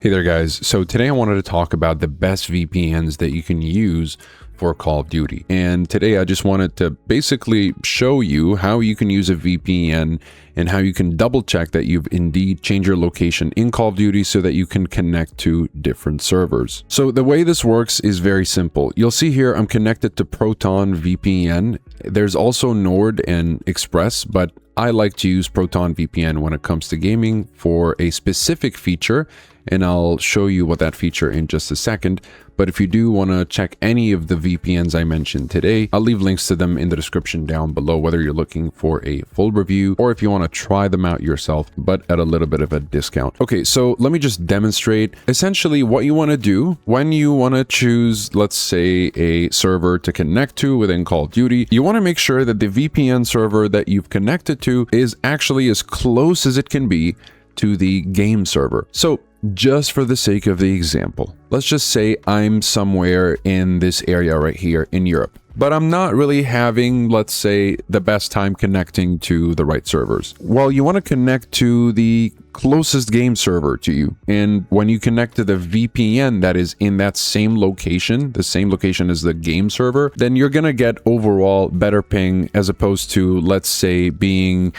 Hey there guys, so today I wanted to talk about the best VPNs that you can use for Call of Duty. And today I just wanted to basically show you how you can use a VPN and how you can double check that you've indeed changed your location in Call of Duty so that you can connect to different servers. So the way this works is very simple. You'll see here I'm connected to ProtonVPN. There's also Nord and Express, but I like to use ProtonVPN when it comes to gaming for a specific feature, and I'll show you what that feature in just a second. But if you do want to check any of the VPNs I mentioned today, I'll leave links to them in the description down below, whether you're looking for a full review or if you want to try them out yourself, but at a little bit of a discount. Okay, so let me just demonstrate essentially what you want to do when you want to choose, let's say, a server to connect to within Call of Duty. You want to make sure that the VPN server that you've connected to is actually as close as it can be to the game server. So just for the sake of the example, let's just say I'm somewhere in this area right here in Europe, but I'm not really having, let's say, the best time connecting to the right servers. Well, you want to connect to the closest game server to you. And when you connect to the VPN that is in that same location, the same location as the game server, then you're going to get overall better ping as opposed to, let's say, being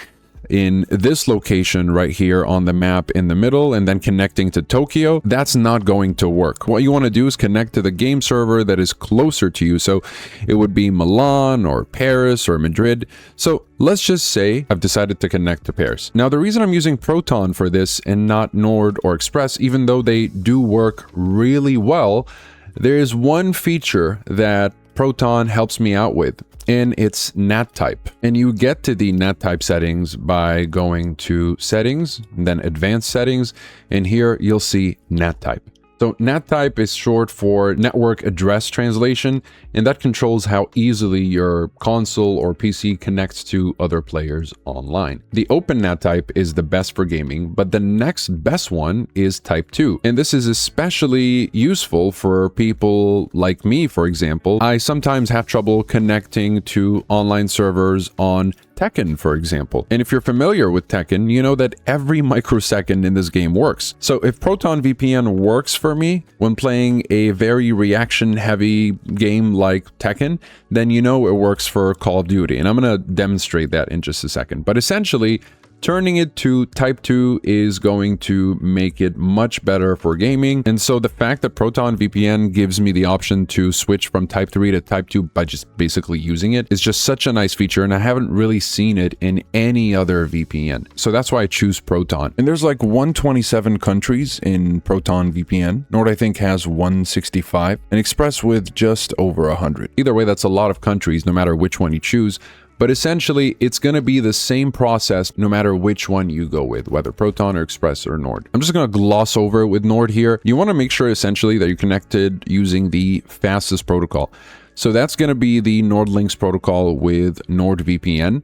in this location right here on the map in the middle and then connecting to Tokyo. That's not going to work. What you want to do is connect to the game server that is closer to you. So it would be Milan or Paris or Madrid. So let's just say I've decided to connect to Paris. Now, the reason I'm using Proton for this and not Nord or Express, even though they do work really well, there is one feature that Proton helps me out with, and it's NAT type. And you get to the NAT type settings by going to settings, then advanced settings, and here you'll see NAT type. So NAT type is short for network address translation, and that controls how easily your console or PC connects to other players online. The open NAT type is the best for gaming, but the next best one is type 2. And this is especially useful for people like me, for example. I sometimes have trouble connecting to online servers on Tekken, for example. And if you're familiar with Tekken, you know that every microsecond in this game works. So if ProtonVPN works for me when playing a very reaction-heavy game like Tekken, then you know it works for Call of Duty. And I'm going to demonstrate that in just a second. But essentially, turning it to type 2 is going to make it much better for gaming. And so the fact that ProtonVPN gives me the option to switch from type 3 to type 2 by just basically using it is just such a nice feature, and I haven't really seen it in any other VPN. So that's why I choose Proton. And there's like 127 countries in ProtonVPN. Nord, I think, has 165, and Express with just over 100. Either way, that's a lot of countries, no matter which one you choose. But essentially, it's going to be the same process no matter which one you go with, whether Proton or Express or Nord. I'm just going to gloss over it with Nord here. You want to make sure essentially that you're connected using the fastest protocol. So that's going to be the NordLynx protocol with NordVPN.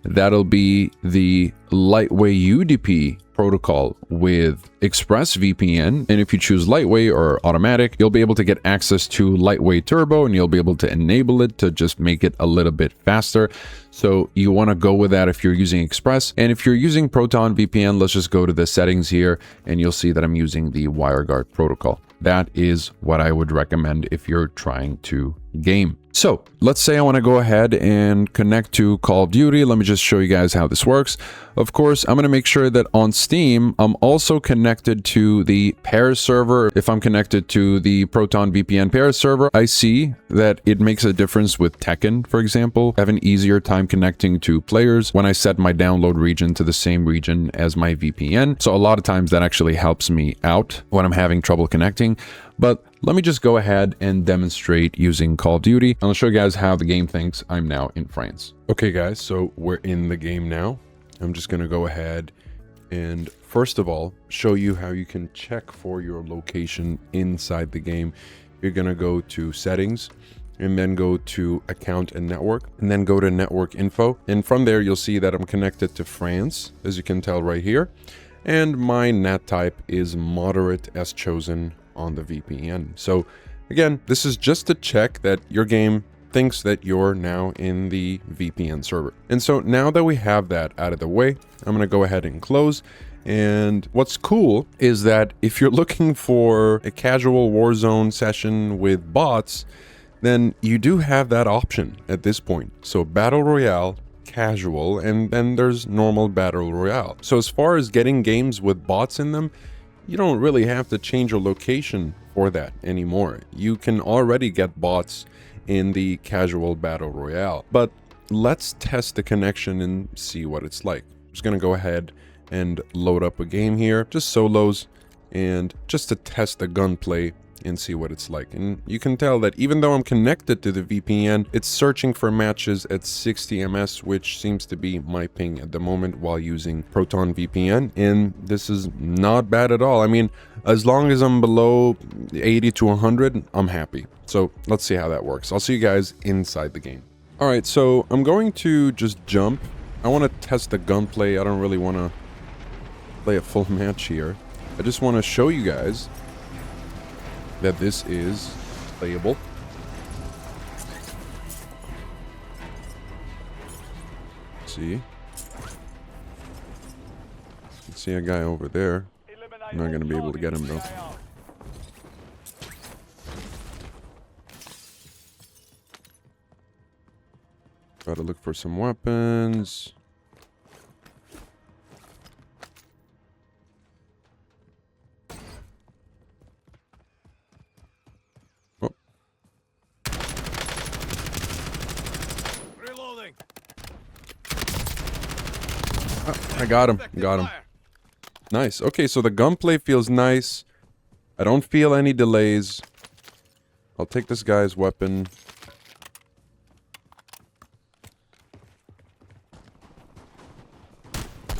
That'll be the lightweight UDP protocol with ExpressVPN. And if you choose lightweight or automatic, you'll be able to get access to lightweight turbo, and you'll be able to enable it to just make it a little bit faster. So you want to go with that if you're using Express. And if you're using ProtonVPN, let's just go to the settings here, and you'll see that I'm using the WireGuard protocol. That is what I would recommend if you're trying to game. So let's say I want to go ahead and connect to Call of Duty. Let me just show you guys how this works. Of course, I'm going to make sure that on Steam, I'm also connected to the Paris server. If I'm connected to the ProtonVPN Paris server, I see that it makes a difference with Tekken, for example. I have an easier time connecting to players when I set my download region to the same region as my VPN. So a lot of times that actually helps me out when I'm having trouble connecting. But let me just go ahead and demonstrate using Call of Duty. I'll show you guys how the game thinks I'm now in France. Okay guys, so we're in the game now. I'm just going to go ahead and first of all, show you how you can check for your location inside the game. You're going to go to settings and then go to account and network, and then go to network info. And from there, you'll see that I'm connected to France, as you can tell right here. And my NAT type is moderate as chosen on the VPN. So again, this is just to check that your game thinks that you're now in the VPN server. And so now that we have that out of the way, I'm going to go ahead and close. And what's cool is that if you're looking for a casual Warzone session with bots, then you do have that option at this point. So Battle Royale, casual, and then there's normal Battle Royale. So as far as getting games with bots in them, you don't really have to change your location for that anymore. You can already get bots in the casual Battle Royale. But let's test the connection and see what it's like. I'm just gonna go ahead and load up a game here, just solos, and just to test the gunplay and see what it's like. And you can tell that even though I'm connected to the VPN, it's searching for matches at 60 ms, which seems to be my ping at the moment while using ProtonVPN. And this is not bad at all. I mean, as long as I'm below 80 to 100, I'm happy. So let's see how that works. I'll see you guys inside the game. All right, so I'm going to just jump. I want to test the gunplay. I don't really want to play a full match here. I just want to show you guys that this is playable. See? See a guy over there. I'm not going to be able to get him though. Try to look for some weapons. I got him. Got him. Nice. Okay, so the gunplay feels nice. I don't feel any delays. I'll take this guy's weapon.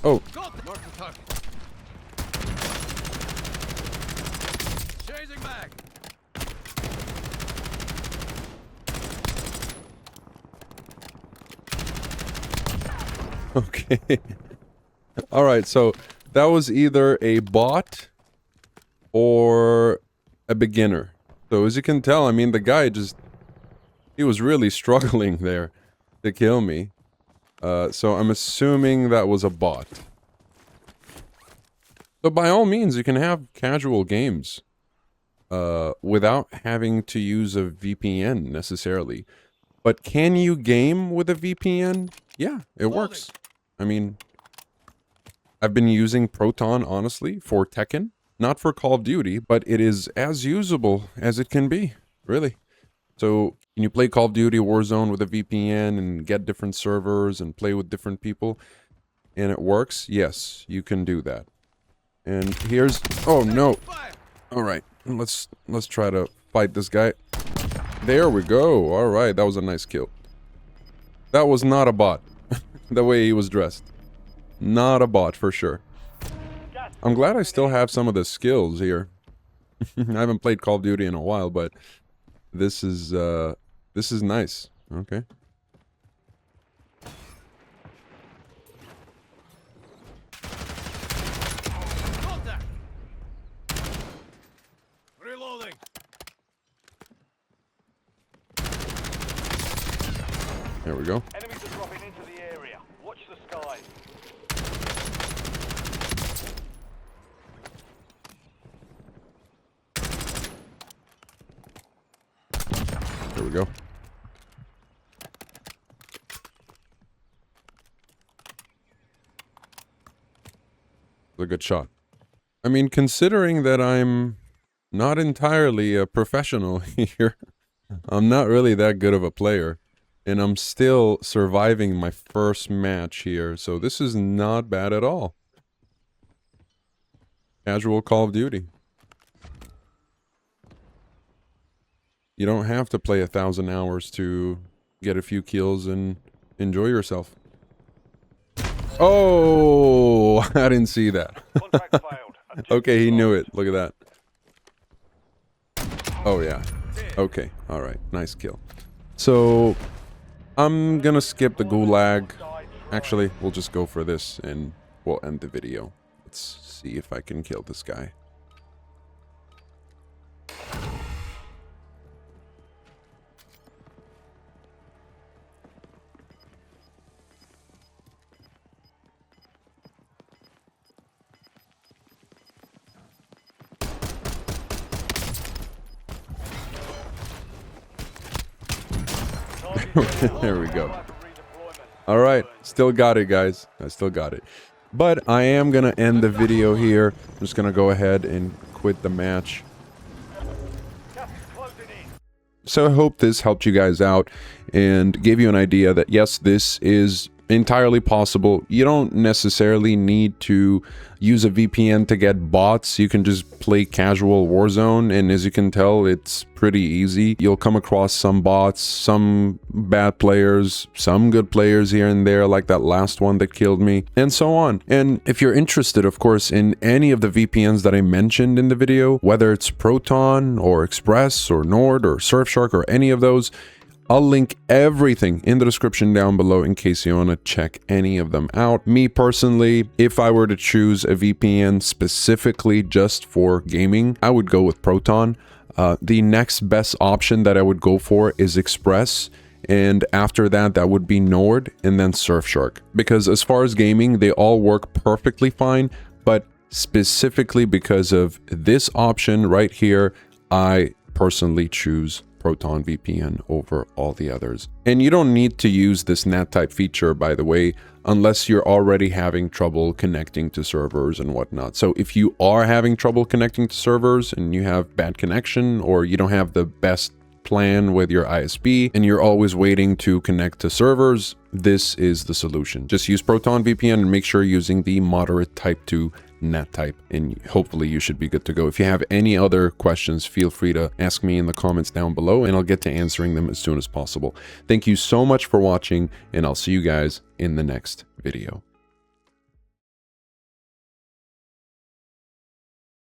Oh. Chasing back. Okay. All right, so that was either a bot or a beginner. So as you can tell, I mean, the guy he was really struggling there to kill me. So I'm assuming that was a bot. So by all means, you can have casual games without having to use a VPN necessarily. But can you game with a VPN? Yeah, it works. I mean, I've been using Proton, honestly, for Tekken. Not for Call of Duty, but it is as usable as it can be, really. So, can you play Call of Duty Warzone with a VPN and get different servers and play with different people? And it works? Yes, you can do that. And here's... Oh, no. Alright, let's try to fight this guy. There we go. Alright, that was a nice kill. That was not a bot. The way he was dressed. Not a bot, for sure. I'm glad I still have some of the skills here. I haven't played Call of Duty in a while, but this is nice. Okay. Reloading. There we go. Enemies are dropping into the area. Watch the skies. There we go. A good shot. I mean, considering that I'm not entirely a professional here, I'm not really that good of a player, and I'm still surviving my first match here, so this is not bad at all. Casual Call of Duty. You don't have to play 1,000 hours to get a few kills and enjoy yourself. Oh, I didn't see that. Okay, he knew it. Look at that. Oh, yeah. Okay, alright. Nice kill. So, I'm gonna skip the gulag. Actually, we'll just go for this and we'll end the video. Let's see if I can kill this guy. There we go. All right, still got it, guys. I still got it. But I am gonna end the video here. I'm just gonna go ahead and quit the match. So I hope this helped you guys out and gave you an idea that yes, this is entirely possible. You don't necessarily need to use a VPN to get bots. You can just play casual Warzone, and as you can tell, it's pretty easy. You'll come across some bots, some bad players, some good players here and there, like that last one that killed me, and so on. And if you're interested, of course, in any of the VPNs that I mentioned in the video, whether it's Proton or Express or Nord or Surfshark or any of those, I'll link everything in the description down below in case you want to check any of them out. Me personally, if I were to choose a VPN specifically just for gaming, I would go with Proton. The next best option that I would go for is Express. And after that, that would be Nord and then Surfshark. Because as far as gaming, they all work perfectly fine. But specifically because of this option right here, I personally choose ProtonVPN over all the others. And you don't need to use this NAT type feature, by the way, unless you're already having trouble connecting to servers and whatnot. So if you are having trouble connecting to servers and you have bad connection, or you don't have the best plan with your ISP and you're always waiting to connect to servers, this is the solution. Just use ProtonVPN and make sure you're using the moderate type 2 NAT type, and hopefully you should be good to go. If you have any other questions, feel free to ask me in the comments down below and I'll get to answering them as soon as possible. Thank you so much for watching, and I'll see you guys in the next video.